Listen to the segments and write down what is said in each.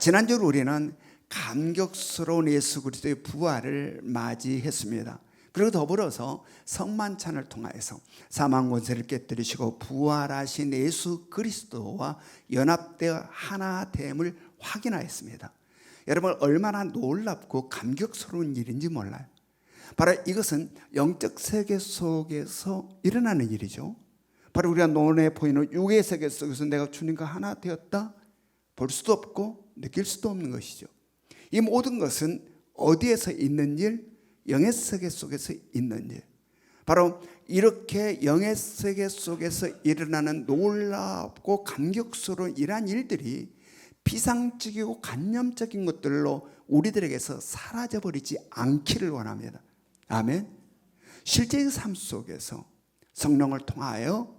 지난주 우리는 감격스러운 예수 그리스도의 부활을 맞이했습니다. 그리고 더불어서 성만찬을 통하여서 사망 권세를 깨뜨리시고 부활하신 예수 그리스도와 연합되어 하나됨을 확인하였습니다. 여러분, 얼마나 놀랍고 감격스러운 일인지 몰라요. 바로 이것은 영적 세계 속에서 일어나는 일이죠. 바로 우리가 눈에 보이는 육의 세계 속에서 내가 주님과 하나 되었다 볼 수도 없고 느낄 수도 없는 것이죠. 이 모든 것은 어디에서 있는 일? 영의 세계 속에서 있는 일. 바로 이렇게 영의 세계 속에서 일어나는 놀랍고 감격스러운 이러한 일들이 비상적이고 관념적인 것들로 우리들에게서 사라져버리지 않기를 원합니다. 아멘. 실제의 삶 속에서 성령을 통하여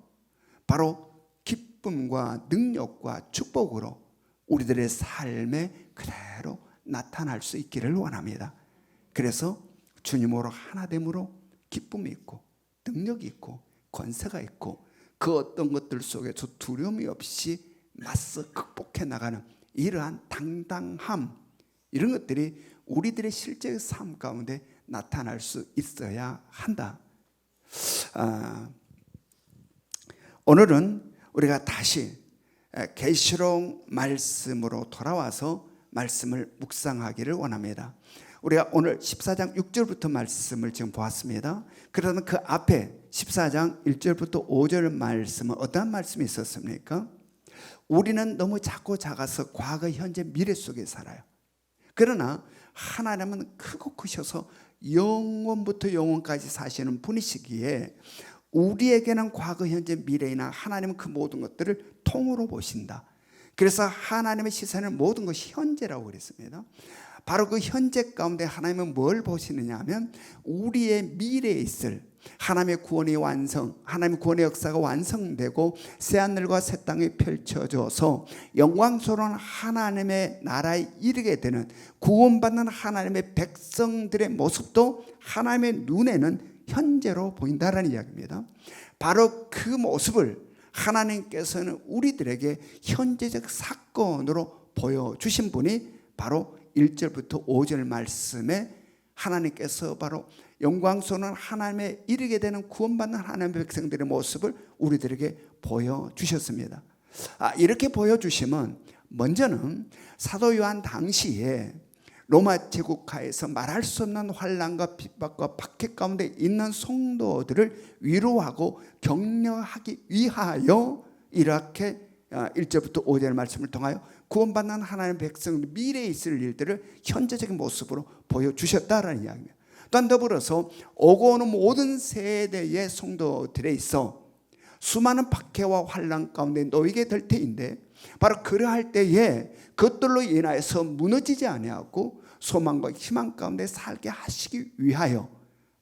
바로 기쁨과 능력과 축복으로 우리들의 삶에 그대로 나타날 수 있기를 원합니다. 그래서 주님으로 하나됨으로 기쁨이 있고 능력이 있고 권세가 있고 그 어떤 것들 속에서 두려움이 없이 맞서 극복해 나가는 이러한 당당함, 이런 것들이 우리들의 실제의 삶 가운데 나타날 수 있어야 한다. 오늘은 우리가 다시 계시록 말씀으로 돌아와서 말씀을 묵상하기를 원합니다. 우리가 오늘 14장 6절부터 말씀을 지금 보았습니다. 그러면 그 앞에 14장 1절부터 5절 말씀은 어떠한 말씀이 있었습니까? 우리는 너무 작고 작아서 과거, 현재, 미래 속에 살아요. 그러나 하나님은 크고 크셔서 영원부터 영원까지 사시는 분이시기에 우리에게는 과거, 현재, 미래이나 하나님은 그 모든 것들을 통으로 보신다. 그래서 하나님의 시선은 모든 것이 현재라고 그랬습니다. 바로 그 현재 가운데 하나님은 뭘 보시느냐 하면 우리의 미래에 있을 하나님의 구원의 완성, 하나님의 구원의 역사가 완성되고 새하늘과 새 땅이 펼쳐져서 영광스러운 하나님의 나라에 이르게 되는 구원받는 하나님의 백성들의 모습도 하나님의 눈에는 현재로 보인다라는 이야기입니다. 바로 그 모습을 하나님께서는 우리들에게 현재적 사건으로 보여주신 분이 바로 1절부터 5절 말씀에 하나님께서 바로 영광스러운 하나님에 이르게 되는 구원받는 하나님의 백성들의 모습을 우리들에게 보여주셨습니다. 이렇게 보여주시면 먼저는 사도 요한 당시에 로마 제국하에서 말할 수 없는 환난과 핍박과 박해 가운데 있는 성도들을 위로하고 격려하기 위하여 이렇게 1절부터 5절 말씀을 통하여 구원받는 하나님의 백성 미래에 있을 일들을 현재적인 모습으로 보여주셨다라는 이야기입니다. 또한 더불어서 오고 오는 모든 세대의 성도들에 있어 수많은 박해와 환난 가운데 놓이게 될 때인데 바로 그러할 때에 그것들로 인하여서 무너지지 아니하고 소망과 희망 가운데 살게 하시기 위하여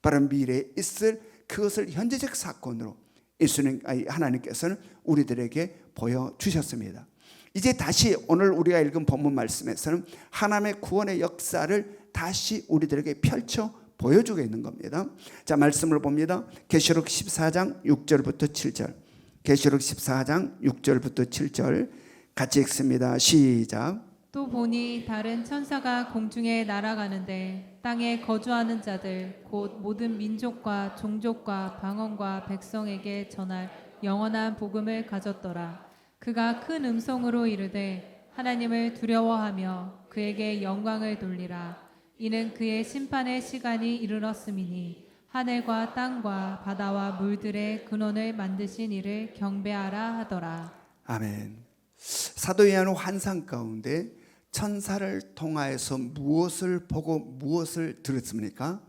바로 미래에 있을 그것을 현재적 사건으로 예수님 하나님께서는 우리들에게 보여주셨습니다. 이제 다시 오늘 우리가 읽은 본문 말씀에서는 하나님의 구원의 역사를 다시 우리들에게 펼쳐 보여주고 있는 겁니다. 자, 말씀을 봅니다. 계시록 14장 6절부터 7절. 계시록 14장 6절부터 7절 같이 읽습니다. 시작. 또 보니 다른 천사가 공중에 날아가는데 땅에 거주하는 자들 곧 모든 민족과 종족과 방언과 백성에게 전할 영원한 복음을 가졌더라. 그가 큰 음성으로 이르되 하나님을 두려워하며 그에게 영광을 돌리라. 이는 그의 심판의 시간이 이르렀음이니 하늘과 땅과 바다와 물들의 근원을 만드신 이를 경배하라 하더라. 아멘. 사도 요한은 환상 가운데 천사를 통하여서 무엇을 보고 무엇을 들었습니까?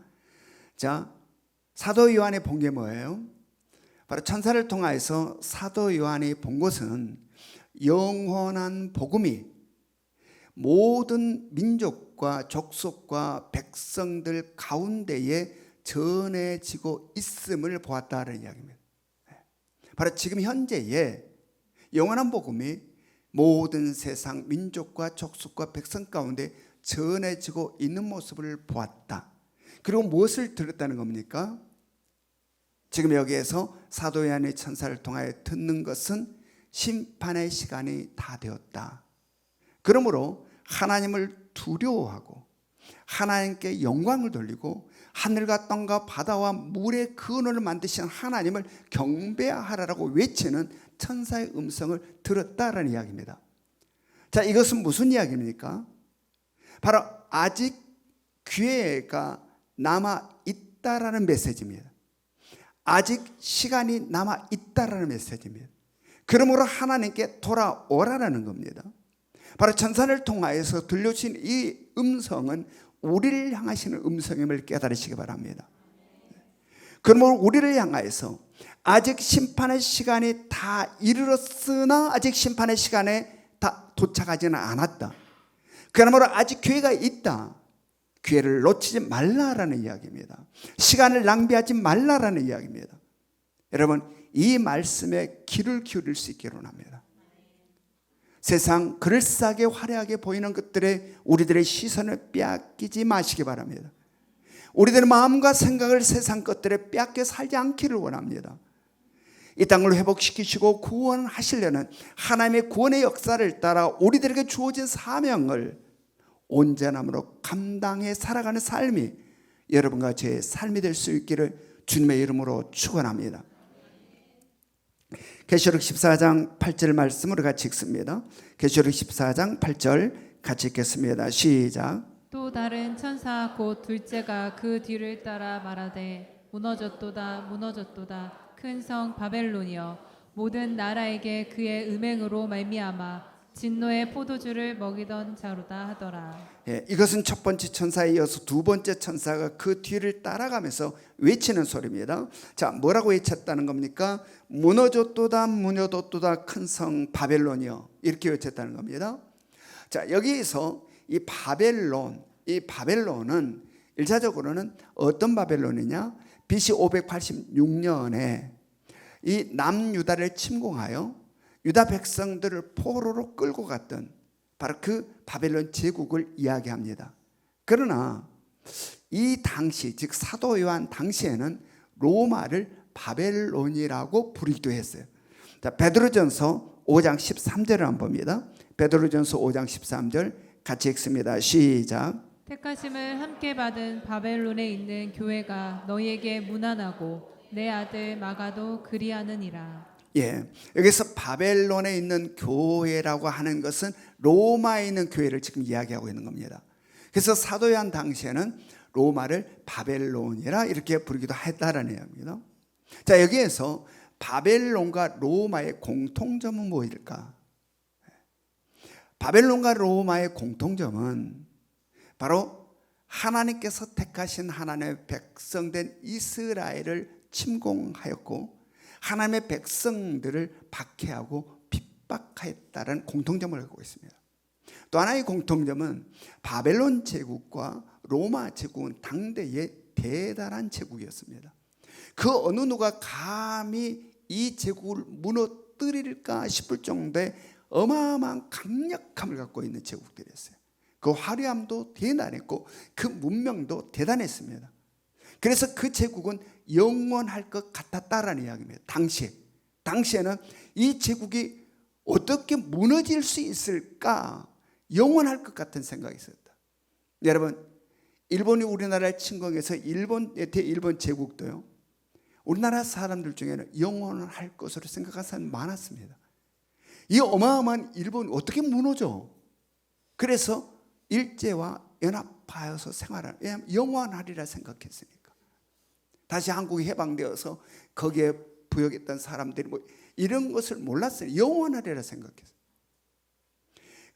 자, 사도 요한이 본 게 뭐예요? 바로 천사를 통하여서 사도 요한이 본 것은 영원한 복음이 모든 민족과 족속과 백성들 가운데에 전해지고 있음을 보았다는 이야기입니다. 바로 지금 현재에 영원한 복음이 모든 세상 민족과 족속과 백성 가운데 전해지고 있는 모습을 보았다. 그리고 무엇을 들었다는 겁니까? 지금 여기에서 사도 요한의 천사를 통하여 듣는 것은 심판의 시간이 다 되었다. 그러므로 하나님을 두려워하고 하나님께 영광을 돌리고 하늘과 땅과 바다와 물의 근원을 만드신 하나님을 경배하라고 외치는 천사의 음성을 들었다라는 이야기입니다. 자, 이것은 무슨 이야기입니까? 바로 아직 기회가 남아 있다라는 메시지입니다. 아직 시간이 남아 있다라는 메시지입니다. 그러므로 하나님께 돌아오라라는 겁니다. 바로 천사를 통하여서 들려주신 이 음성은 우리를 향하시는 음성임을 깨달으시기 바랍니다. 그러므로 우리를 향하여서 아직 심판의 시간이 다 이르렀으나 아직 심판의 시간에 다 도착하지는 않았다. 그러므로 아직 기회가 있다. 기회를 놓치지 말라라는 이야기입니다. 시간을 낭비하지 말라라는 이야기입니다. 여러분, 이 말씀에 귀를 기울일 수 있기를 원합니다. 세상 그럴싸하게 화려하게 보이는 것들에 우리들의 시선을 빼앗기지 마시기 바랍니다. 우리들의 마음과 생각을 세상 것들에 빼앗겨 살지 않기를 원합니다. 이 땅을 회복시키시고 구원하시려는 하나님의 구원의 역사를 따라 우리들에게 주어진 사명을 온전함으로 감당해 살아가는 삶이 여러분과 제 삶이 될 수 있기를 주님의 이름으로 축원합니다. 계시록 14장 8절 말씀으로 같이 읽습니다. 계시록 14장 8절 같이 읽겠습니다. 시작. 또 다른 천사 곧 둘째가 그 뒤를 따라 말하되 무너졌도다 무너졌도다 큰 성 바벨론이여 모든 나라에게 그의 음행으로 말미암아 진노의 포도주를 먹이던 자로다 하더라. 예, 이것은 첫 번째 천사에 이어서 두 번째 천사가 그 뒤를 따라가면서 외치는 소리입니다. 자, 뭐라고 외쳤다는 겁니까? 무너졌도다 무너졌도다 큰 성 바벨론이여, 이렇게 외쳤다는 겁니다. 자, 여기에서 이 바벨론은 일차적으로는 어떤 바벨론이냐? BC 586년에 이 남유다를 침공하여 유다 백성들을 포로로 끌고 갔던 바로 그 바벨론 제국을 이야기합니다. 그러나 이 당시, 즉 사도 요한 당시에는 로마를 바벨론이라고 부르기도 했어요. 자, 베드로전서 5장 13절을 한번 봅니다. 베드로전서 5장 13절 같이 읽습니다. 시작. 택하심을 함께 받은 바벨론에 있는 교회가 너희에게 문안하고 내 아들 마가도 그리하느니라. 예, 여기서 바벨론에 있는 교회라고 하는 것은 로마에 있는 교회를 지금 이야기하고 있는 겁니다. 그래서 사도 요한 당시에는 로마를 바벨론이라 이렇게 부르기도 했다라는 얘기입니다. 자, 여기에서 바벨론과 로마의 공통점은 무엇일까? 바벨론과 로마의 공통점은 바로 하나님께서 택하신 하나님의 백성된 이스라엘을 침공하였고 하나님의 백성들을 박해하고 핍박하였다는 공통점을 갖고 있습니다. 또 하나의 공통점은 바벨론 제국과 로마 제국은 당대의 대단한 제국이었습니다. 그 어느 누가 감히 이 제국을 무너뜨릴까 싶을 정도의 어마어마한 강력함을 갖고 있는 제국들이었어요. 그 화려함도 대단했고 그 문명도 대단했습니다. 그래서 그 제국은 영원할 것 같았다라는 이야기입니다. 당시에는 이 제국이 어떻게 무너질 수 있을까, 영원할 것 같은 생각이 있었다. 여러분, 일본이 우리나라를 침공해서 대일본 제국도요, 우리나라 사람들 중에는 영원할 것으로 생각한 사람이 많았습니다. 이 어마어마한 일본이 어떻게 무너져? 그래서 일제와 연합하여서 생활하는, 왜냐하면 영원하리라 생각했으니까. 다시 한국이 해방되어서 거기에 부역했던 사람들이 뭐 이런 것을 몰랐어요. 영원하리라 생각했어요.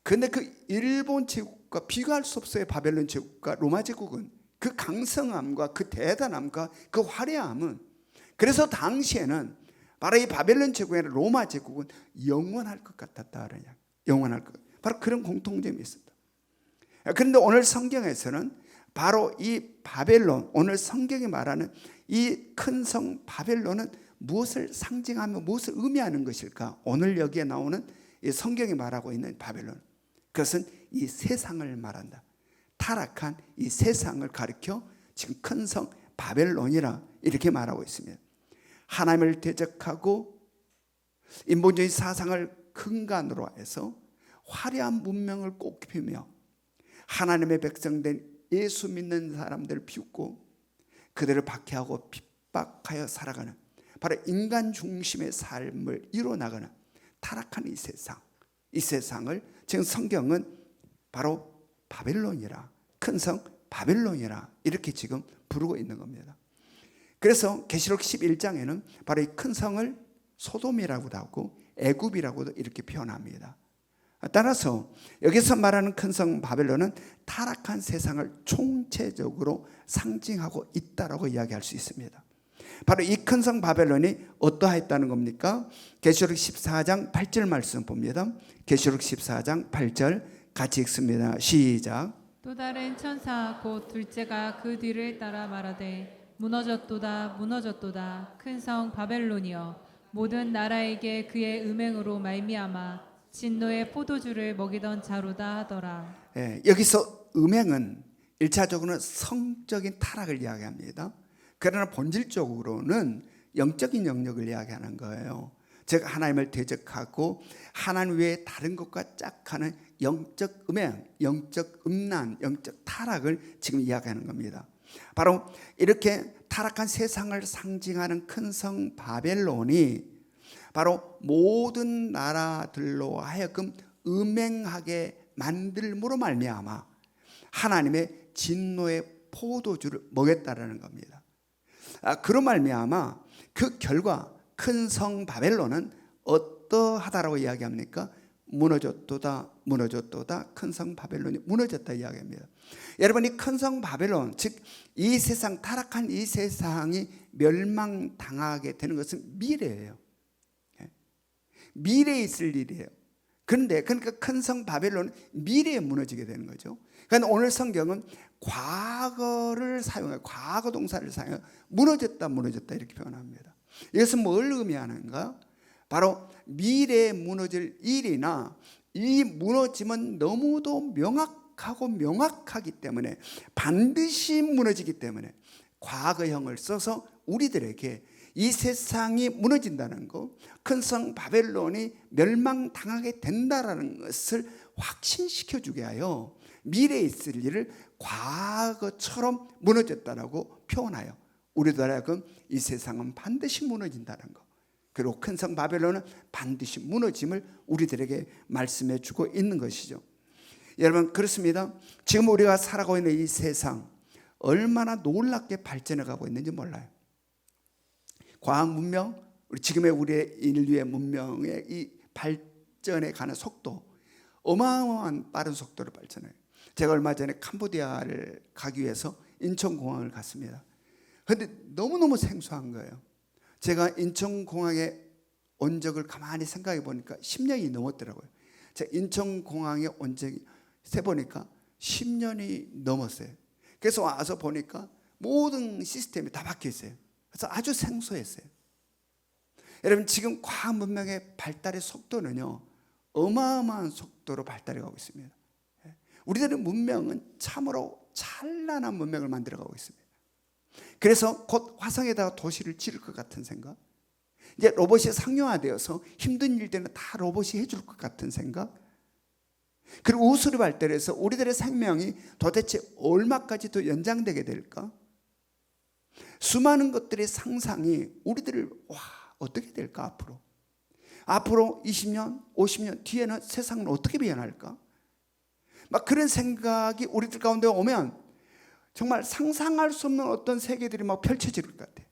그런데 그 일본 제국과 비교할 수 없어요. 바벨론 제국과 로마 제국은 그 강성함과 그 대단함과 그 화려함은, 그래서 당시에는 바로 이 바벨론 제국이나 로마 제국은 영원할 것 같았다. 영원할 것, 바로 그런 공통점이 있었다. 그런데 오늘 성경에서는 바로 이 바벨론, 오늘 성경이 말하는 이 큰 성 바벨론은 무엇을 상징하며 무엇을 의미하는 것일까? 오늘 여기에 나오는 이 성경이 말하고 있는 바벨론, 그것은 이 세상을 말한다. 타락한 이 세상을 가리켜 지금 큰 성 바벨론이라 이렇게 말하고 있습니다. 하나님을 대적하고 인본주의 사상을 근간으로 해서 화려한 문명을 꽃피우며 하나님의 백성된 예수 믿는 사람들을 비웃고 그들을 박해하고 핍박하여 살아가는, 바로 인간 중심의 삶을 이뤄나가는 타락한 이 세상, 이 세상을 지금 성경은 바로 바벨론이라, 큰 성 바벨론이라 이렇게 지금 부르고 있는 겁니다. 그래서 계시록 11장에는 바로 이 큰 성을 소돔이라고도 하고 애굽이라고도 이렇게 표현합니다. 따라서 여기서 말하는 큰 성 바벨론은 타락한 세상을 총체적으로 상징하고 있다라고 이야기할 수 있습니다. 바로 이 큰 성 바벨론이 어떠하였다는 겁니까? 계시록 14장 8절 말씀 봅니다. 계시록 14장 8절 같이 읽습니다. 시작. 또 다른 천사 곧 둘째가 그 뒤를 따라 말하되 무너졌도다 무너졌도다 큰 성 바벨론이여 모든 나라에게 그의 음행으로 말미암아 진노의 포도주를 먹이던 자로다 하더라. 여기서 음행은 1차적으로는 성적인 타락을 이야기합니다. 그러나 본질적으로는 영적인 영역을 이야기하는 거예요. 즉 하나님을 대적하고 하나님 외에 다른 것과 짝하는 영적 음행, 영적 음란, 영적 타락을 지금 이야기하는 겁니다. 바로 이렇게 타락한 세상을 상징하는 큰 성 바벨론이 바로 모든 나라들로 하여금 음행하게 만들므로 말미암아 하나님의 진노의 포도주를 먹였다라는 겁니다. 그로 말미암아 그 결과 큰 성 바벨론은 어떠하다라고 이야기합니까? 무너졌도다 무너졌도다 큰 성 바벨론이 무너졌다 이야기합니다. 여러분이 큰 성 바벨론, 즉 이 세상, 타락한 이 세상이 멸망당하게 되는 것은 미래예요. 미래에 있을 일이에요. 그러니까 큰 성 바벨론은 미래에 무너지게 되는 거죠. 그러니까 오늘 성경은 과거를 사용해요. 과거 동사를 사용해요. 무너졌다 무너졌다 이렇게 표현합니다. 이것은 뭘 의미하는가? 바로 미래에 무너질 일이나 이 무너짐은 너무도 명확하기 때문에, 반드시 무너지기 때문에 과거형을 써서 우리들에게 이 세상이 무너진다는 것, 큰 성 바벨론이 멸망당하게 된다는 것을 확신시켜 주게 하여 미래에 있을 일을 과거처럼 무너졌다라고 표현하여 우리들 하여금 이 세상은 반드시 무너진다는 것, 그리고 큰 성 바벨론은 반드시 무너짐을 우리들에게 말씀해 주고 있는 것이죠. 여러분, 그렇습니다. 지금 우리가 살아가고 있는 이 세상 얼마나 놀랍게 발전해 가고 있는지 몰라요. 과학 문명, 지금의 우리의 인류의 문명의 이 발전에 가는 속도, 어마어마한 빠른 속도로 발전해요. 제가 얼마 전에 캄보디아를 가기 위해서 인천공항을 갔습니다. 그런데 너무너무 생소한 거예요. 제가 인천공항에 온 적을 가만히 생각해 보니까 10년이 넘었더라고요. 제가 인천공항에 온 적이 세보니까 10년이 넘었어요. 그래서 와서 보니까 모든 시스템이 다 바뀌어 있어요. 그래서 아주 생소했어요. 여러분, 지금 과학 문명의 발달의 속도는요, 어마어마한 속도로 발달해 가고 있습니다. 우리들의 문명은 참으로 찬란한 문명을 만들어가고 있습니다. 그래서 곧 화성에다가 도시를 지을 것 같은 생각, 이제 로봇이 상용화되어서 힘든 일들은 다 로봇이 해줄 것 같은 생각, 그리고 우수로 발달해서 우리들의 생명이 도대체 얼마까지 더 연장되게 될까? 수많은 것들의 상상이 우리들을 어떻게 될까? 앞으로 20년, 50년 뒤에는 세상은 어떻게 변할까? 막 그런 생각이 우리들 가운데 오면 정말 상상할 수 없는 어떤 세계들이 막 펼쳐질 것 같아요.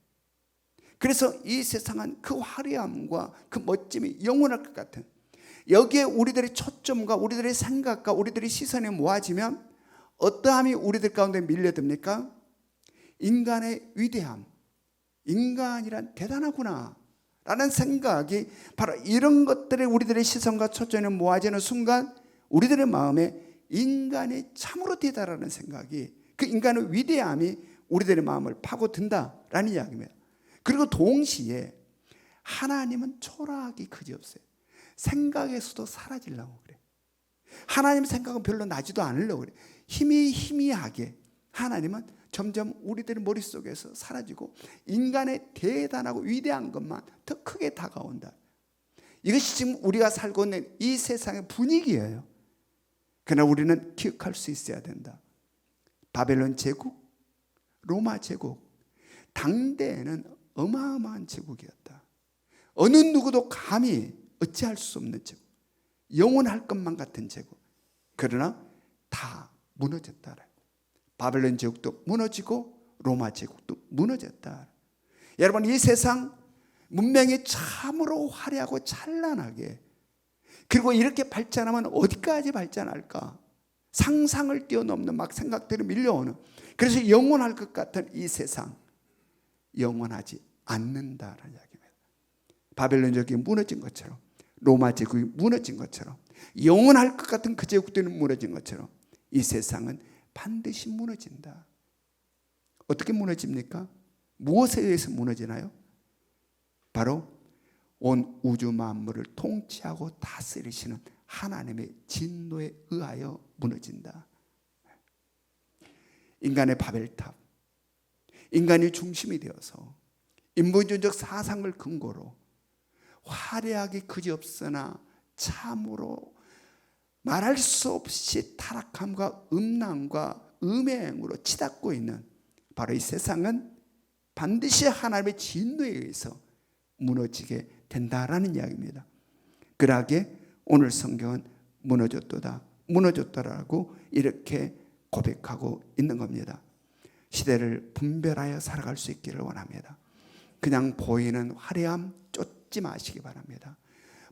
그래서 이 세상은 그 화려함과 그 멋짐이 영원할 것 같은, 여기에 우리들의 초점과 우리들의 생각과 우리들의 시선이 모아지면 어떠함이 우리들 가운데 밀려듭니까? 인간의 위대함, 인간이란 대단하구나 라는 생각이, 바로 이런 것들에 우리들의 시선과 초점이 모아지는 순간 우리들의 마음에 인간이 참으로 대단하다는 생각이, 그 인간의 위대함이 우리들의 마음을 파고든다라는 이야기입니다. 그리고 동시에 하나님은 초라하기 그지없어요. 생각에서도 사라지려고 그래. 하나님 생각은 별로 나지도 않으려고 그래. 희미하게 하나님은 점점 우리들의 머릿속에서 사라지고 인간의 대단하고 위대한 것만 더 크게 다가온다. 이것이 지금 우리가 살고 있는 이 세상의 분위기예요. 그러나 우리는 기억할 수 있어야 된다. 바벨론 제국, 로마 제국, 당대에는 어마어마한 제국이었다. 어느 누구도 감히 어찌할 수 없는 제국, 영원할 것만 같은 제국. 그러나 다 무너졌다. 바벨론 제국도 무너지고 로마 제국도 무너졌다. 여러분, 이 세상 문명이 참으로 화려하고 찬란하게, 그리고 이렇게 발전하면 어디까지 발전할까? 상상을 뛰어넘는 막 생각들이 밀려오는, 그래서 영원할 것 같은 이 세상, 영원하지 않는다라는 이야기입니다. 바벨론 제국이 무너진 것처럼, 로마 제국이 무너진 것처럼, 영원할 것 같은 그 제국들이 무너진 것처럼 이 세상은 반드시 무너진다. 어떻게 무너집니까? 무엇에 의해서 무너지나요? 바로 온 우주 만물을 통치하고 다스리시는 하나님의 진노에 의하여 무너진다. 인간의 바벨탑, 인간이 중심이 되어서 인본주의적 사상을 근거로 화려하게 그지없으나 참으로 말할 수 없이 타락함과 음란과 음행으로 치닫고 있는 바로 이 세상은 반드시 하나님의 진노에 의해서 무너지게 된다라는 이야기입니다. 그러하게 오늘 성경은 무너졌도다, 무너졌더라고 이렇게 고백하고 있는 겁니다. 시대를 분별하여 살아갈 수 있기를 원합니다. 그냥 보이는 화려함 쫓지 마시기 바랍니다.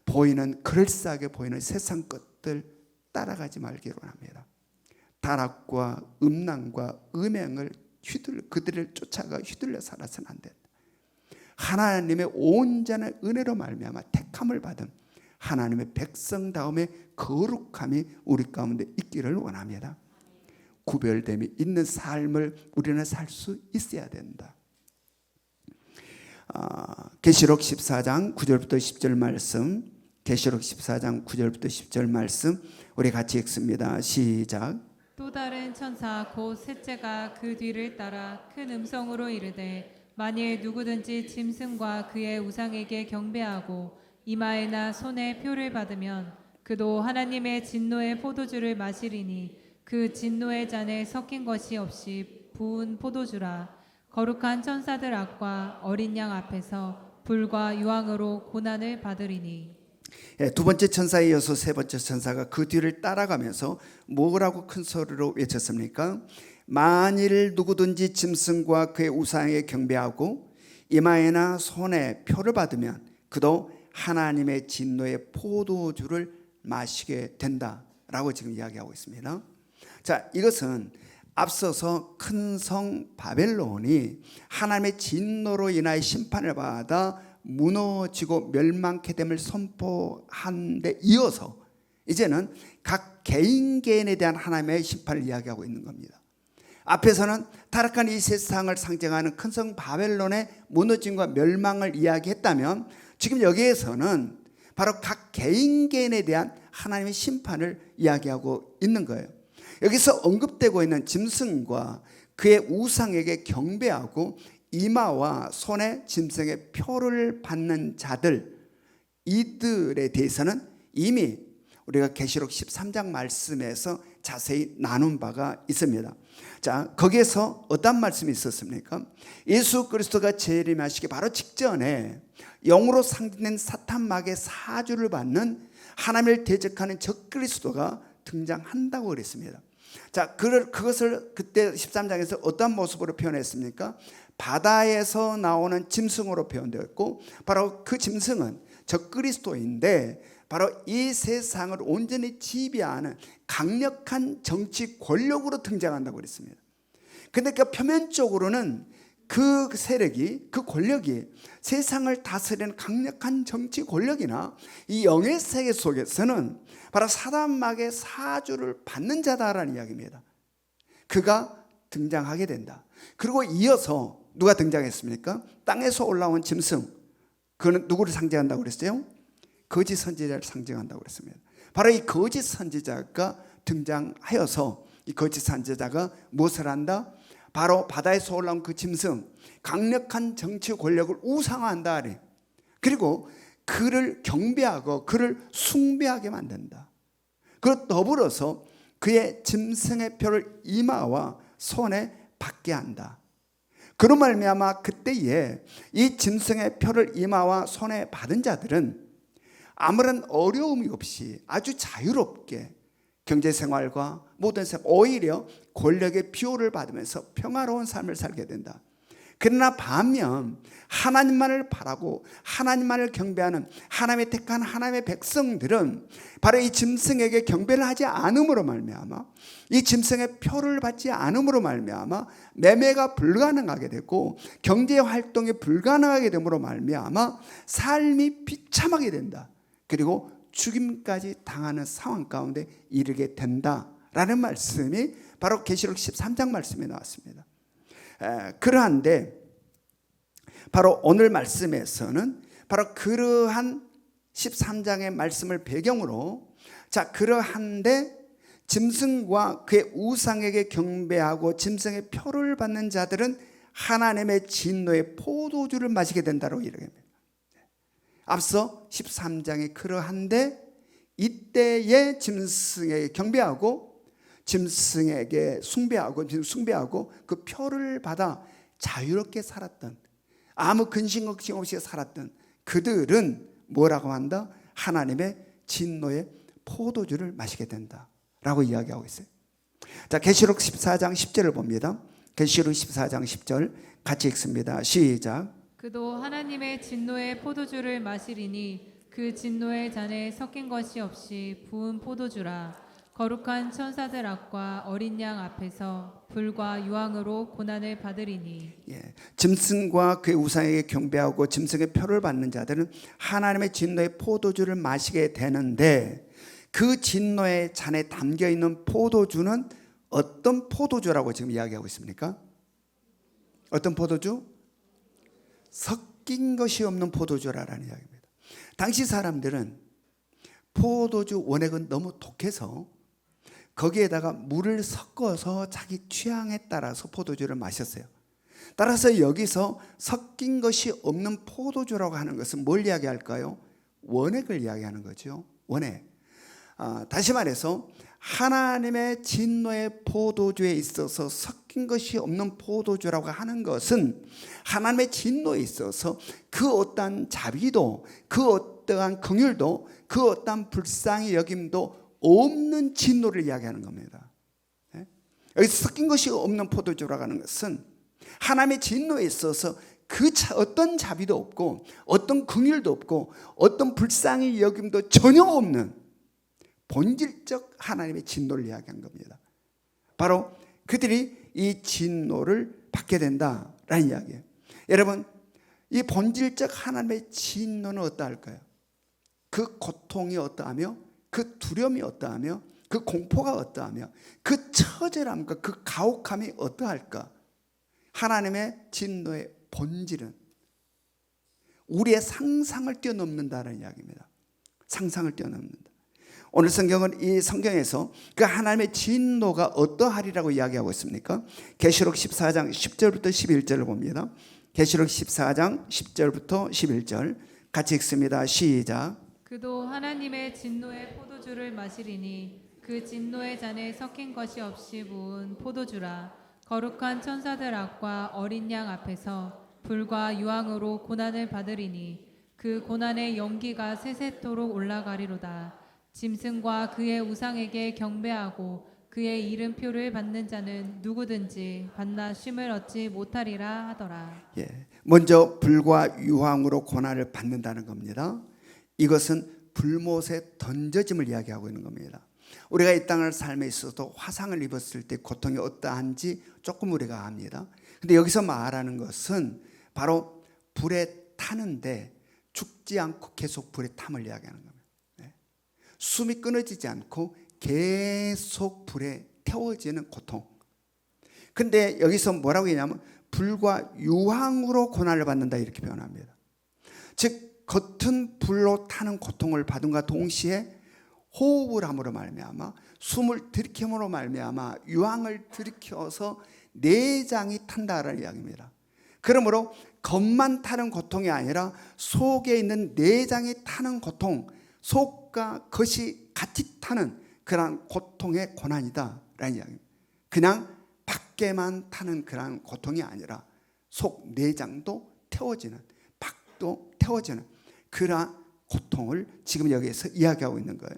보이는 그럴싸하게 보이는 세상 것들 따라가지 말기를 원합니다. 타락과 음란과 음행을 그들을 쫓아가 휘둘려 살아서는 안 된다. 하나님의 온전한 은혜로 말미암아 택함을 받은 하나님의 백성다움의 거룩함이 우리 가운데 있기를 원합니다. 구별됨이 있는 삶을 우리는 살 수 있어야 된다. 계시록 14장 9절부터 10절 말씀, 계시록 14장 9절부터 10절 말씀 우리 같이 읽습니다. 시작. 또 다른 천사 곧 셋째가 그 뒤를 따라 큰 음성으로 이르되 만일 누구든지 짐승과 그의 우상에게 경배하고 이마에나 손에 표를 받으면 그도 하나님의 진노의 포도주를 마시리니 그 진노의 잔에 섞인 것이 없이 부은 포도주라. 거룩한 천사들 앞과 어린 양 앞에서 불과 유황으로 고난을 받으리니. 두 번째 천사에 이어서 세 번째 천사가 그 뒤를 따라가면서 뭐라고 큰 소리로 외쳤습니까? 만일 누구든지 짐승과 그의 우상에 경배하고 이마에나 손에 표를 받으면 그도 하나님의 진노의 포도주를 마시게 된다라고 지금 이야기하고 있습니다. 자, 이것은 앞서서 큰 성 바벨론이 하나님의 진노로 인하여 심판을 받아 무너지고 멸망케 됨을 선포한 데 이어서 이제는 각 개인에 대한 하나님의 심판을 이야기하고 있는 겁니다. 앞에서는 타락한 이 세상을 상징하는 큰 성 바벨론의 무너짐과 멸망을 이야기했다면 지금 여기에서는 바로 각 개인에 대한 하나님의 심판을 이야기하고 있는 거예요. 여기서 언급되고 있는 짐승과 그의 우상에게 경배하고 이마와 손에 짐승의 표를 받는 자들, 이들에 대해서는 이미 우리가 계시록 13장 말씀에서 자세히 나눈 바가 있습니다. 자, 거기에서 어떤 말씀이 있었습니까? 예수 그리스도가 재림하시기 바로 직전에 영으로 상징된 사탄마귀의 사주를 받는 하나님을 대적하는 적그리스도가 등장한다고 그랬습니다. 자, 그것을 그때 13장에서 어떤 모습으로 표현했습니까? 바다에서 나오는 짐승으로 표현되었고 바로 그 짐승은 적그리스도인데 바로 이 세상을 온전히 지배하는 강력한 정치 권력으로 등장한다고 그랬습니다. 그런데 그 표면적으로는 그 세력이, 그 권력이 세상을 다스리는 강력한 정치 권력이나 이 영의 세계 속에서는 바로 사단마귀의 사주를 받는 자다라는 이야기입니다. 그가 등장하게 된다. 그리고 이어서 누가 등장했습니까? 땅에서 올라온 짐승. 그는 누구를 상징한다고 그랬어요? 거짓 선지자를 상징한다고 그랬습니다. 바로 이 거짓 선지자가 등장하여서 이 거짓 선지자가 무엇을 한다? 바로 바다에서 올라온 그 짐승, 강력한 정치 권력을 우상화한다. 그리고 그를 경배하고 그를 숭배하게 만든다. 그리고 더불어서 그의 짐승의 표를 이마와 손에 받게 한다. 그로 말미암아 그때에 이 짐승의 표를 이마와 손에 받은 자들은 아무런 어려움이 없이 아주 자유롭게 경제생활과 모든 생활, 오히려 권력의 비호를 받으면서 평화로운 삶을 살게 된다. 그러나 반면 하나님만을 바라고 하나님만을 경배하는 하나님의 택한 하나님의 백성들은 바로 이 짐승에게 경배를 하지 않음으로 말미암아, 이 짐승의 표를 받지 않음으로 말미암아 매매가 불가능하게 되고 경제 활동이 불가능하게 됨으로 말미암아 삶이 비참하게 된다. 그리고 죽임까지 당하는 상황 가운데 이르게 된다라는 말씀이 바로 계시록 13장 말씀에 나왔습니다. 그러한데 바로 오늘 말씀에서는 바로 그러한 13장의 말씀을 배경으로, 자, 그러한데 짐승과 그의 우상에게 경배하고 짐승의 표를 받는 자들은 하나님의 진노의 포도주를 마시게 된다고 이야기합니다. 앞서 13장에 그러한데 이때에 짐승에게 경배하고 짐승에게 숭배하고 그 표를 받아 자유롭게 살았던, 아무 근심 걱정 없이 살았던 그들은 뭐라고 한다? 하나님의 진노의 포도주를 마시게 된다라고 이야기하고 있어요. 자, 계시록 14장 10절을 봅니다. 계시록 14장 10절 같이 읽습니다. 시작. 그도 하나님의 진노의 포도주를 마시리니 그 진노의 잔에 섞인 것이 없이 부은 포도주라. 거룩한 천사들 앞과 어린 양 앞에서 불과 유황으로 고난을 받으리니. 짐승과 그의 우상에게 경배하고 짐승의 표를 받는 자들은 하나님의 진노의 포도주를 마시게 되는데, 그 진노의 잔에 담겨 있는 포도주는 어떤 포도주라고 지금 이야기하고 있습니까? 어떤 포도주? 섞인 것이 없는 포도주라는 이야기입니다. 당시 사람들은 포도주 원액은 너무 독해서 거기에다가 물을 섞어서 자기 취향에 따라서 포도주를 마셨어요. 따라서 여기서 섞인 것이 없는 포도주라고 하는 것은 뭘 이야기할까요? 원액을 이야기하는 거죠. 원액. 다시 말해서 하나님의 진노의 포도주에 있어서 섞인 것이 없는 포도주라고 하는 것은 하나님의 진노에 있어서 그 어떠한 자비도, 그 어떠한 긍휼도, 그 어떠한 불쌍히 여김도 없는 진노를 이야기하는 겁니다. 여기서 섞인 것이 없는 포도주라고 하는 것은 하나님의 진노에 있어서 그 어떤 자비도 없고 어떤 긍휼도 없고 어떤 불쌍히 여김도 전혀 없는 본질적 하나님의 진노를 이야기한 겁니다. 바로 그들이 이 진노를 받게 된다라는 이야기예요. 여러분, 이 본질적 하나님의 진노는 어떠할까요? 그 고통이 어떠하며, 그 두려움이 어떠하며, 그 공포가 어떠하며, 그 처절함과 그 가혹함이 어떠할까? 하나님의 진노의 본질은 우리의 상상을 뛰어넘는다는 이야기입니다. 상상을 뛰어넘는다. 오늘 성경은 이 성경에서 그 하나님의 진노가 어떠하리라고 이야기하고 있습니까? 계시록 14장 10절부터 11절을 봅니다. 계시록 14장 10절부터 11절 같이 읽습니다. 시작. 그도 하나님의 진노의 포도주를 마시리니 그 진노의 잔에 섞인 것이 없이 부은 포도주라. 거룩한 천사들 앞과 어린 양 앞에서 불과 유황으로 고난을 받으리니 그 고난의 연기가 세세토록 올라가리로다. 짐승과 그의 우상에게 경배하고 그의 이름표를 받는 자는 누구든지 받나 쉼을 얻지 못하리라 하더라. 먼저 불과 유황으로 고난을 받는다는 겁니다. 이것은 불못에 던져짐을 이야기하고 있는 겁니다. 우리가 이 땅을 삶에 있어도 화상을 입었을 때 고통이 어떠한지 조금 우리가 압니다. 근데 여기서 말하는 것은 바로 불에 타는데 죽지 않고 계속 불에 탐을 이야기하는 겁니다. 숨이 끊어지지 않고 계속 불에 태워지는 고통. 근데 여기서 뭐라고 했냐면 불과 유황으로 고난을 받는다 이렇게 표현합니다. 즉 겉은 불로 타는 고통을 받음과 동시에 호흡을 함으로 말미암아 숨을 들이킴으로 말미암아 유황을 들이켜서 내장이 탄다라는 이야기입니다. 그러므로 겉만 타는 고통이 아니라 속에 있는 내장이 타는 고통, 속과 겉이 같이 타는 그러한 고통의 고난이다라는 이야기입니다. 그냥 밖에만 타는 그러한 고통이 아니라 속 내장도 태워지는, 밖도 태워지는 그러한 고통을 지금 여기에서 이야기하고 있는 거예요.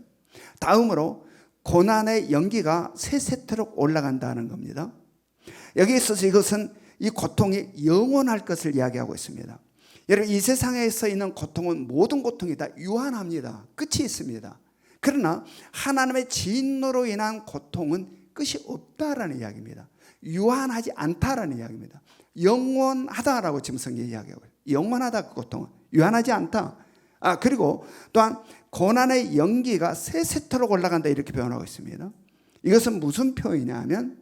다음으로 고난의 연기가 세세토록 올라간다는 겁니다. 여기에 있어서 이것은 이 고통이 영원할 것을 이야기하고 있습니다. 여러분, 이 세상에서 있는 고통은 모든 고통이 다 유한합니다. 끝이 있습니다. 그러나 하나님의 진노로 인한 고통은 끝이 없다라는 이야기입니다. 유한하지 않다라는 이야기입니다. 영원하다라고 지금 성경이 이야기하고 있어요. 영원하다, 그 고통은 유한하지 않다. 그리고 또한 고난의 연기가 세세토록 올라간다, 이렇게 표현하고 있습니다. 이것은 무슨 표현이냐면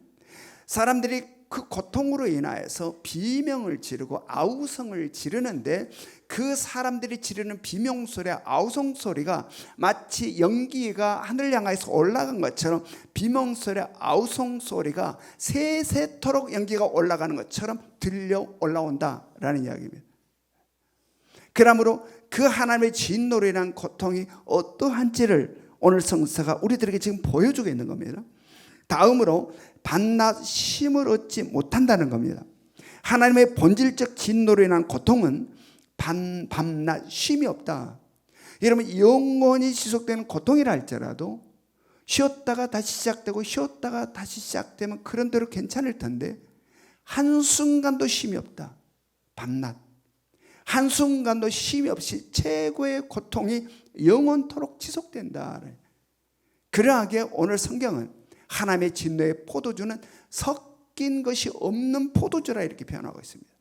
사람들이 그 고통으로 인하여서 비명을 지르고 아우성을 지르는데 그 사람들이 지르는 비명소리, 아우성소리가 마치 연기가 하늘 향해서 올라간 것처럼 비명소리, 아우성소리가 세세토록 연기가 올라가는 것처럼 들려 올라온다라는 이야기입니다. 그러므로 그 하나님의 진노로 인한 고통이 어떠한지를 오늘 성서가 우리들에게 지금 보여주고 있는 겁니다. 다음으로 밤낮 쉼을 얻지 못한다는 겁니다. 하나님의 본질적 진노로 인한 고통은 밤낮 쉼이 없다. 여러분, 영원히 지속되는 고통이라 할지라도 쉬었다가 다시 시작되고 쉬었다가 다시 시작되면 그런 대로 괜찮을 텐데 한순간도 쉼이 없다. 밤낮 한순간도 쉼이 없이 최고의 고통이 영원토록 지속된다. 그러하게 오늘 성경은 하나님의 진노의 포도주는 섞인 것이 없는 포도주라 이렇게 표현하고 있습니다.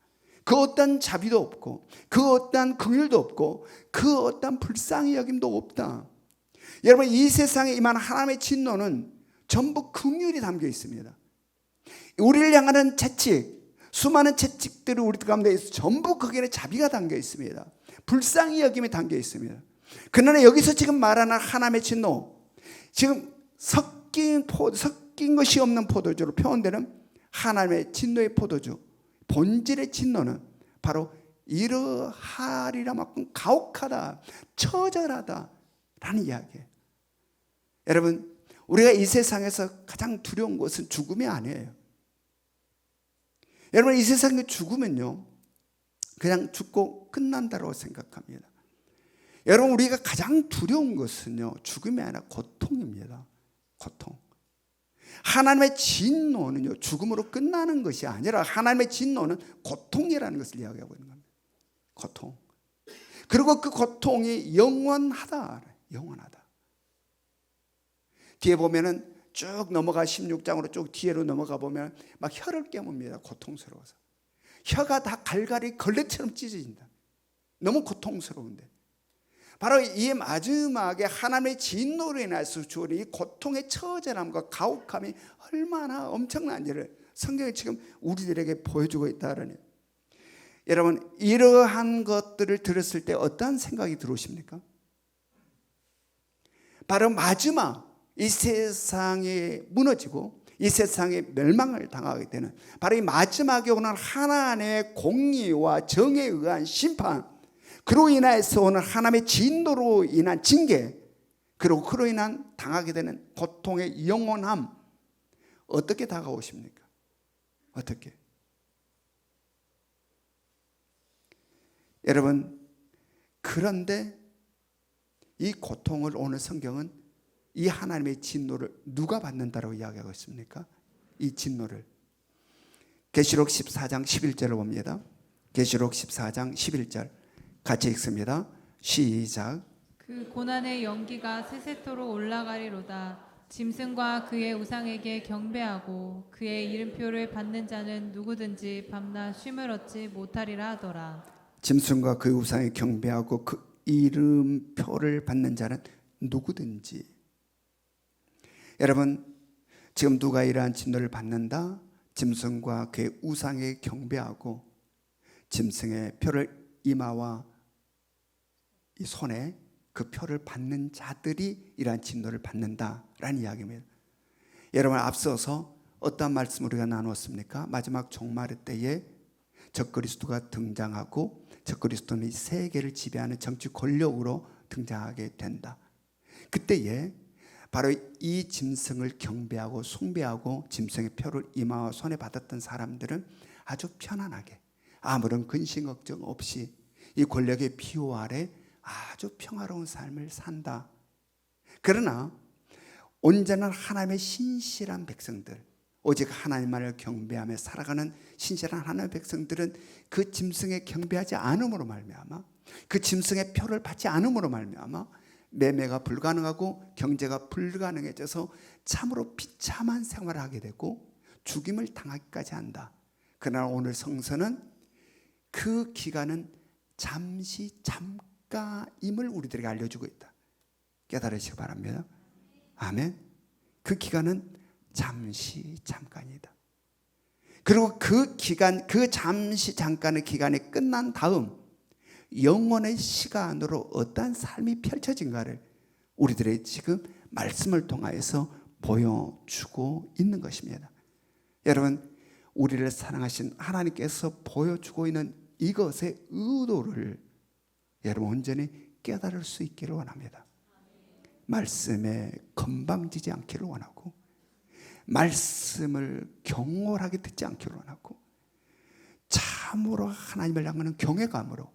그 어떤 자비도 없고 그 어떤 긍휼도 없고 그 어떤 불쌍히 여김도 없다. 여러분, 이 세상에 임한 하나님의 진노는 전부 긍휼이 담겨 있습니다. 우리를 향하는 채찍, 수많은 채찍들이 우리 가운데 있어 전부 거기에 자비가 담겨 있습니다. 불쌍히 여김이 담겨 있습니다. 그러나 여기서 지금 말하는 하나님의 진노, 지금 섞인 것이 없는 포도주로 표현되는 하나님의 진노의 포도주, 본질의 진노는 바로 이러하리라 만큼 가혹하다, 처절하다라는 이야기예요. 여러분, 우리가 이 세상에서 가장 두려운 것은 죽음이 아니에요. 여러분, 이 세상에 죽으면요 그냥 죽고 끝난다고 생각합니다. 여러분, 우리가 가장 두려운 것은요 죽음이 아니라 고통입니다. 고통. 하나님의 진노는요 죽음으로 끝나는 것이 아니라 하나님의 진노는 고통이라는 것을 이야기하고 있는 겁니다. 고통. 그리고 그 고통이 영원하다. 영원하다. 뒤에 보면은 쭉 넘어가 16장으로 쭉 뒤로 넘어가 보면 막 혀를 깨뭅니다. 고통스러워서. 혀가 다 갈갈이 걸레처럼 찢어진다. 너무 고통스러운데. 바로 이 마지막에 하나님의 진노로 인해서 주어진 이 고통의 처절함과 가혹함이 얼마나 엄청난지를 성경이 지금 우리들에게 보여주고 있다는. 여러분, 이러한 것들을 들었을 때 어떠한 생각이 들어오십니까? 바로 마지막 이 세상이 무너지고 이 세상에 멸망을 당하게 되는 바로 이 마지막에 오는 하나님의 공의와 정에 의한 심판, 그로 인해서 오는 하나님의 진노로 인한 징계, 그리고 그로 인한 당하게 되는 고통의 영원함, 어떻게 다가오십니까? 어떻게? 여러분, 그런데 이 고통을 오늘 성경은 이 하나님의 진노를 누가 받는다라고 이야기하고 있습니까? 이 진노를 계시록 14장 11절을 봅니다. 계시록 14장 11절 같이 읽습니다. 시작. 그 고난의 연기가 세세토록 올라가리로다. 짐승과 그의 우상에게 경배하고 그의 이름표를 받는 자는 누구든지 밤낮 쉼을 얻지 못하리라 하더라. 짐승과 그 우상에 경배하고 그 이름표를 받는 자는 누구든지. 여러분, 지금 누가 이러한 진노를 받는다? 짐승과 그의 우상에 경배하고 짐승의 표를 이마와 이 손에 그 표를 받는 자들이 이러한 진노를 받는다라는 이야기입니다. 여러분, 앞서서 어떤 말씀 우리가 나누었습니까? 마지막 종말의 때에 적그리스도가 등장하고 적그리스도는 이 세계를 지배하는 정치 권력으로 등장하게 된다. 그때에 바로 이 짐승을 경배하고 숭배하고 짐승의 표를 이마와 손에 받았던 사람들은 아주 편안하게 아무런 근심 걱정 없이 이 권력의 비호 아래 아주 평화로운 삶을 산다. 그러나 온전한 하나님의 신실한 백성들, 오직 하나님만을 경배하며 살아가는 신실한 하나님의 백성들은 그 짐승에 경배하지 않음으로 말미암아, 그 짐승의 표를 받지 않음으로 말미암아 매매가 불가능하고 경제가 불가능해져서 참으로 비참한 생활을 하게 되고 죽임을 당하기까지 한다. 그러나 오늘 성서는 그 기간은 잠시 잠깐임을 우리들에게 알려주고 있다. 깨달으시기 바랍니다. 아멘. 그 기간은 잠시 잠깐이다. 그리고 그 기간, 그 잠시 잠깐의 기간이 끝난 다음 영원의 시간으로 어떠한 삶이 펼쳐진가를 우리들의 지금 말씀을 통하여서 보여주고 있는 것입니다. 여러분, 우리를 사랑하신 하나님께서 보여주고 있는 이것의 의도를 여러분 온전히 깨달을 수 있기를 원합니다. 말씀에 건방지지 않기를 원하고, 말씀을 경홀하게 듣지 않기를 원하고, 참으로 하나님을 향하는 경외감으로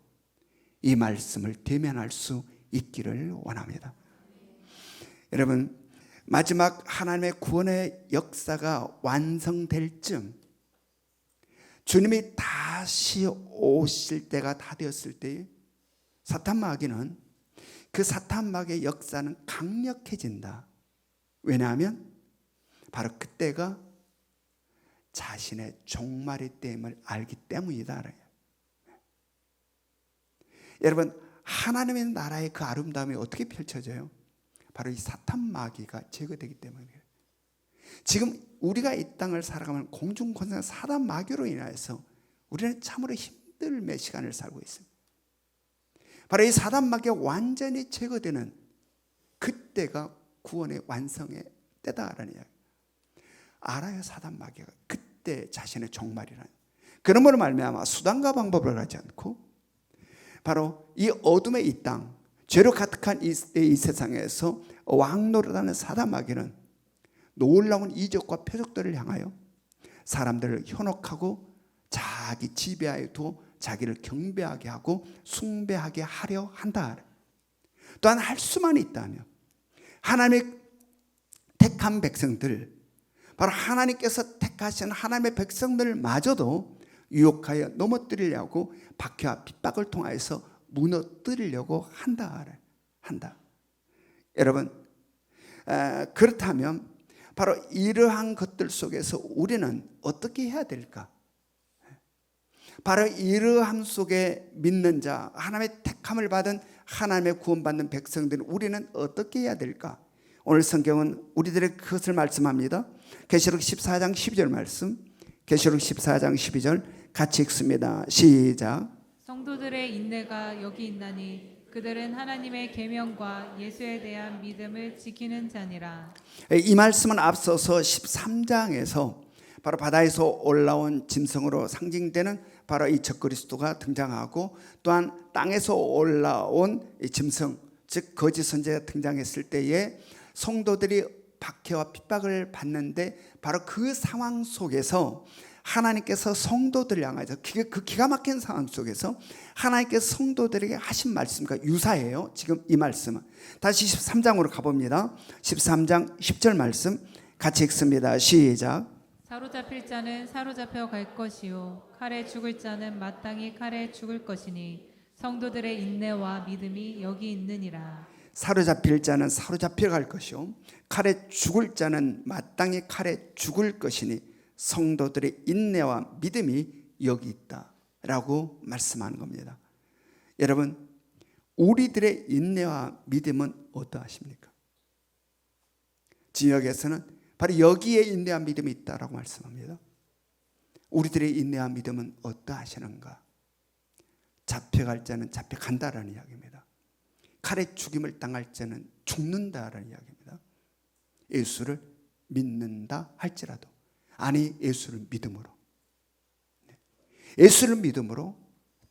이 말씀을 대면할 수 있기를 원합니다. 여러분, 마지막 하나님의 구원의 역사가 완성될 쯤, 주님이 다시 오실 때가 다 되었을 때에 사탄 마귀는, 그 사탄 마귀의 역사는 강력해진다. 왜냐하면 바로 그때가 자신의 종말의 때임을 알기 때문이다. 여러분, 하나님의 나라의 그 아름다움이 어떻게 펼쳐져요? 바로 이 사탄 마귀가 제거되기 때문이에요. 지금 우리가 이 땅을 살아가면 공중권세 사단 마귀로 인하여서 우리는 참으로 힘들매 시간을 살고 있습니다. 바로 이 사단 마귀가 완전히 제거되는 그때가 구원의 완성의 때다라는 이야기. 알아요, 사단 마귀가 그때 자신의 종말이라는. 그러므로 말미암아 수단과 방법을 가지 않고 바로 이 어둠의 이 땅, 죄로 가득한 이 세상에서 왕노릇하는 사단 마귀는 놀라운 이적과 표적들을 향하여 사람들을 현혹하고 자기 지배하에 두어 자기를 경배하게 하고 숭배하게 하려 한다. 또한 할 수만 있다면 하나님의 택한 백성들, 바로 하나님께서 택하신 하나님의 백성들마저도 유혹하여 넘어뜨리려고 박해와 핍박을 통하여서 무너뜨리려고 한다. 여러분, 그렇다면 바로 이러한 것들 속에서 우리는 어떻게 해야 될까? 바로 이러함 속에 믿는 자, 하나님의 택함을 받은 하나님의 구원받는 백성들은 우리는 어떻게 해야 될까? 오늘 성경은 우리들의 그것을 말씀합니다. 계시록 14장 12절 말씀, 계시록 14장 12절 같이 읽습니다. 시작. 성도들의 인내가 여기 있나니 그들은 하나님의 계명과 예수에 대한 믿음을 지키는 자니라. 이 말씀은 앞서서 13장에서 바로 바다에서 올라온 짐승으로 상징되는 바로 이 적그리스도가 등장하고, 또한 땅에서 올라온 이 짐승, 즉 거짓 선지자가 등장했을 때에 성도들이 박해와 핍박을 받는데, 바로 그 상황 속에서 하나님께서 성도들을 향해서 그 기가 막힌 상황 속에서 하나님께서 성도들에게 하신 말씀과 유사해요. 지금 이 말씀은 다시 13장으로 가봅니다. 13장 10절 말씀 같이 읽습니다. 시작. 사로잡힐 자는 사로잡혀 갈 것이요 칼에 죽을 자는 마땅히 칼에 죽을 것이니 성도들의 인내와 믿음이 여기 있느니라. 사로잡힐 자는 사로잡혀 갈 것이요 칼에 죽을 자는 마땅히 칼에 죽을 것이니 성도들의 인내와 믿음이 여기 있다라고 말씀하는 겁니다. 여러분, 우리들의 인내와 믿음은 어떠하십니까? 진역에서는 바로 여기에 인내와 믿음이 있다라고 말씀합니다. 우리들의 인내와 믿음은 어떠하시는가? 잡혀갈 자는 잡혀간다라는 이야기입니다. 칼에 죽임을 당할 자는 죽는다라는 이야기입니다. 예수를 믿는다 할지라도, 아니 예수를 믿음으로, 예수를 믿음으로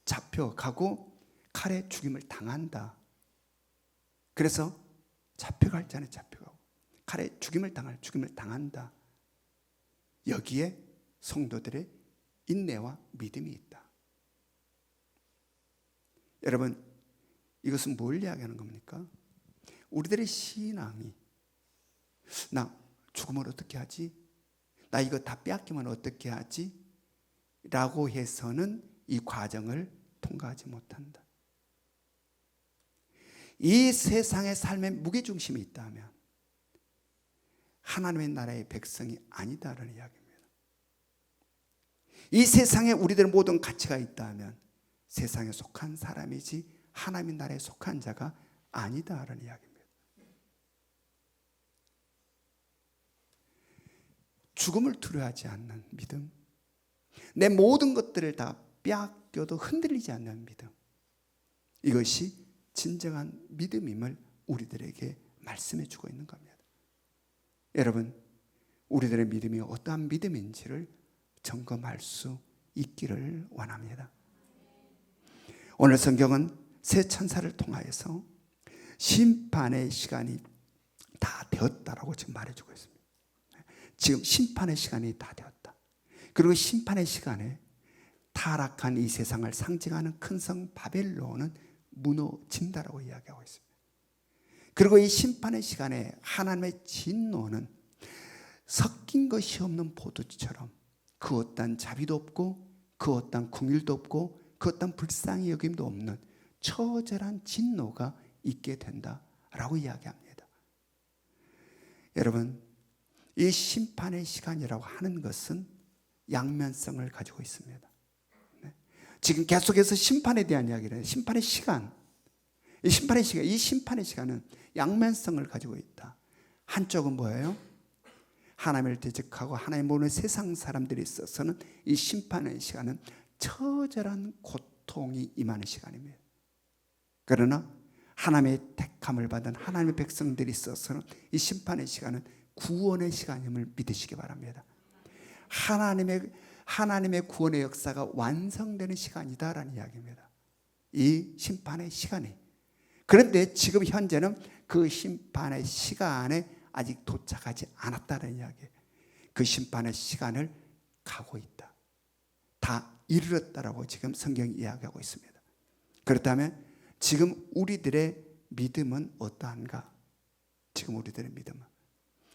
잡혀가고 칼에 죽임을 당한다. 그래서 잡혀갈 자는 잡혀가고 칼에 죽임을 당한다. 여기에 성도들의 인내와 믿음이 있다. 여러분, 이것은 뭘 이야기하는 겁니까? 우리들의 신앙이 나 죽으면 어떻게 하지? 나 이거 다 빼앗기면 어떻게 하지? 라고 해서는 이 과정을 통과하지 못한다. 이 세상의 삶에 무게중심이 있다면 하나님의 나라의 백성이 아니다라는 이야기입니다. 이 세상에 우리들의 모든 가치가 있다면 세상에 속한 사람이지 하나님의 나라에 속한 자가 아니다라는 이야기입니다. 죽음을 두려워하지 않는 믿음, 내 모든 것들을 다 빼앗겨도 흔들리지 않는 믿음, 이것이 진정한 믿음임을 우리들에게 말씀해 주고 있는 겁니다. 여러분, 우리들의 믿음이 어떠한 믿음인지를 점검할 수 있기를 원합니다. 오늘 성경은 새 천사를 통하여서 심판의 시간이 다 되었다라고 지금 말해주고 있습니다. 지금 심판의 시간이 다 되었다. 그리고 심판의 시간에 타락한 이 세상을 상징하는 큰 성 바벨론은 무너진다라고 이야기하고 있습니다. 그리고 이 심판의 시간에 하나님의 진노는 섞인 것이 없는 포도주처럼 그 어떤 자비도 없고 그 어떤 긍휼도 없고 그 어떤 불쌍히 여김도 없는 처절한 진노가 있게 된다라고 이야기합니다. 여러분, 이 심판의 시간이라고 하는 것은 양면성을 가지고 있습니다. 지금 계속해서 심판에 대한 이야기를 해요. 심판의 시간. 이 심판의 시간은 양면성을 가지고 있다. 한쪽은 뭐예요? 하나님을 대적하고 하나님 모르는 세상 사람들이 있어서는 이 심판의 시간은 처절한 고통이 임하는 시간입니다. 그러나 하나님의 택함을 받은 하나님의 백성들이 있어서는 이 심판의 시간은 구원의 시간임을 믿으시기 바랍니다. 하나님의 구원의 역사가 완성되는 시간이다라는 이야기입니다. 이 심판의 시간이. 그런데 지금 현재는 그 심판의 시간에 아직 도착하지 않았다는 이야기예요. 그 심판의 시간을 가고 있다. 다 이르렀다라고 지금 성경이 이야기하고 있습니다. 그렇다면 지금 우리들의 믿음은 어떠한가? 지금 우리들의 믿음은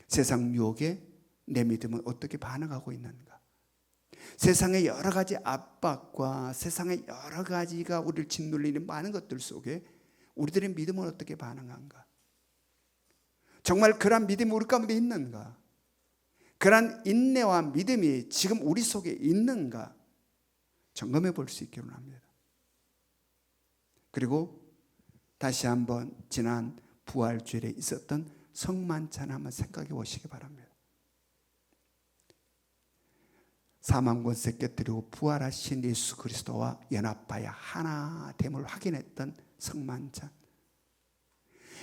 세상 유혹에 내 믿음은 어떻게 반응하고 있는가? 세상의 여러 가지 압박과 세상의 여러 가지가 우리를 짓눌리는 많은 것들 속에 우리들의 믿음은 어떻게 반응한가? 정말 그러한 믿음이 우리 가운데 있는가? 그러한 인내와 믿음이 지금 우리 속에 있는가? 점검해 볼 수 있기를 합니다. 그리고 다시 한번 지난 부활주일에 있었던 성만찬을 한번 생각해 보시기 바랍니다. 사망 권세 깨뜨리고 부활하신 예수 그리스도와 연합하여 하나됨을 확인했던 성만찬.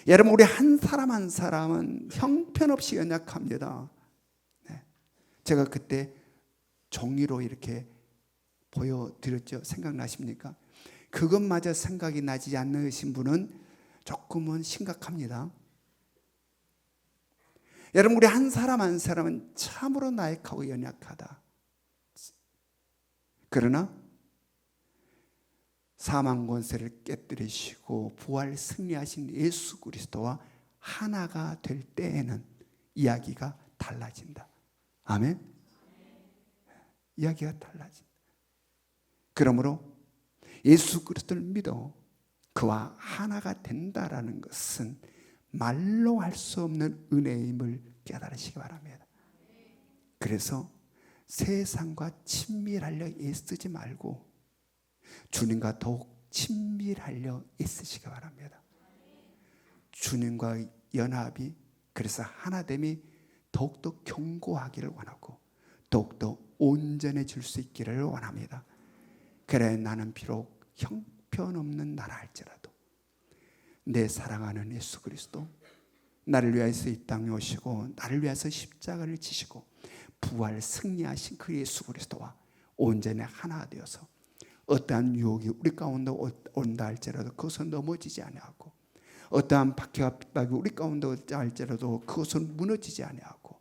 여러분, 우리 한 사람 한 사람은 형편없이 연약합니다. 제가 그때 종이로 이렇게 보여드렸죠. 생각나십니까? 그것마저 생각이 나지 않으신 분은 조금은 심각합니다. 여러분, 우리 한 사람 한 사람은 참으로 나약하고 연약하다. 그러나 사망 권세를 깨뜨리시고 부활 승리하신 예수 그리스도와 하나가 될 때에는 이야기가 달라진다. 아멘. 이야기가 달라진다. 그러므로 예수 그리스도를 믿어 그와 하나가 된다라는 것은 말로 할 수 없는 은혜임을 깨달으시기 바랍니다. 그래서 세상과 친밀하려 애쓰지 말고 주님과 더욱 친밀하려 애쓰시기 바랍니다. 주님과 연합이, 그래서 하나됨이 더욱더 견고하기를 원하고 더욱더 온전해질 수 있기를 원합니다. 그래 나는 비록 형편없는 나라 할지라도 내 사랑하는 예수 그리스도, 나를 위해서 이 땅에 오시고 나를 위해서 십자가를 지시고 부활 승리하신 그 예수 그리스도와 온전히 하나 되어서 어떠한 유혹이 우리 가운데 온다 할지라도 그것은 넘어지지 아니하고 어떠한 박해와 핍박이 우리 가운데 할지라도 그것은 무너지지 아니하고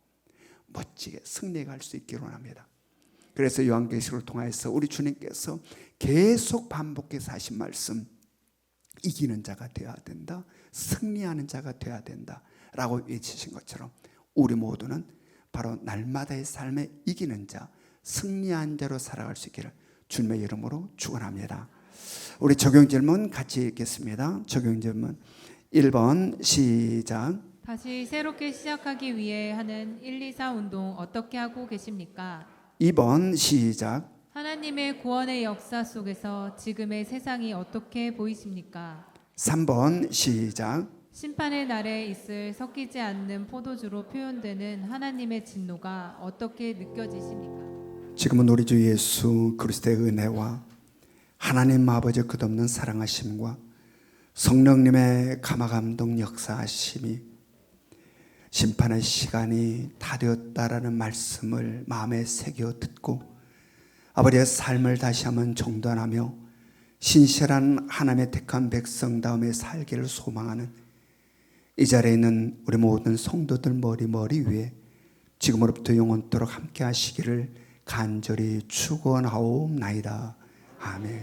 멋지게 승리해 갈 수 있기를 원합니다. 그래서 요한계시록을 통해서 우리 주님께서 계속 반복해서 하신 말씀, 이기는 자가 되어야 된다, 승리하는 자가 되어야 된다 라고 외치신 것처럼 우리 모두는 바로 날마다의 삶에 이기는 자, 승리한 자로 살아갈 수 있기를 주님의 이름으로 축원합니다. 우리 적용 질문 같이 읽겠습니다. 적용 질문 1번 시작. 다시 새롭게 시작하기 위해 하는 1, 2, 4 운동 어떻게 하고 계십니까? 2번 시작. 하나님의 구원의 역사 속에서 지금의 세상이 어떻게 보이십니까? 3번 시작. 심판의 날에 있을 섞이지 않는 포도주로 표현되는 하나님의 진노가 어떻게 느껴지십니까? 지금은 우리 주 예수 그리스도의 은혜와 하나님 아버지의 끝없는 사랑하심과 성령님의 감화감동 역사하심이 심판의 시간이 다 되었다라는 말씀을 마음에 새겨 듣고 아버지의 삶을 다시 한번 정돈하며 신실한 하나님의 택한 백성 다음에 살기를 소망하는 이 자리에 있는 우리 모든 성도들 머리 위에 지금으로부터 영원토록 함께 하시기를 간절히 축원하옵나이다. 아멘.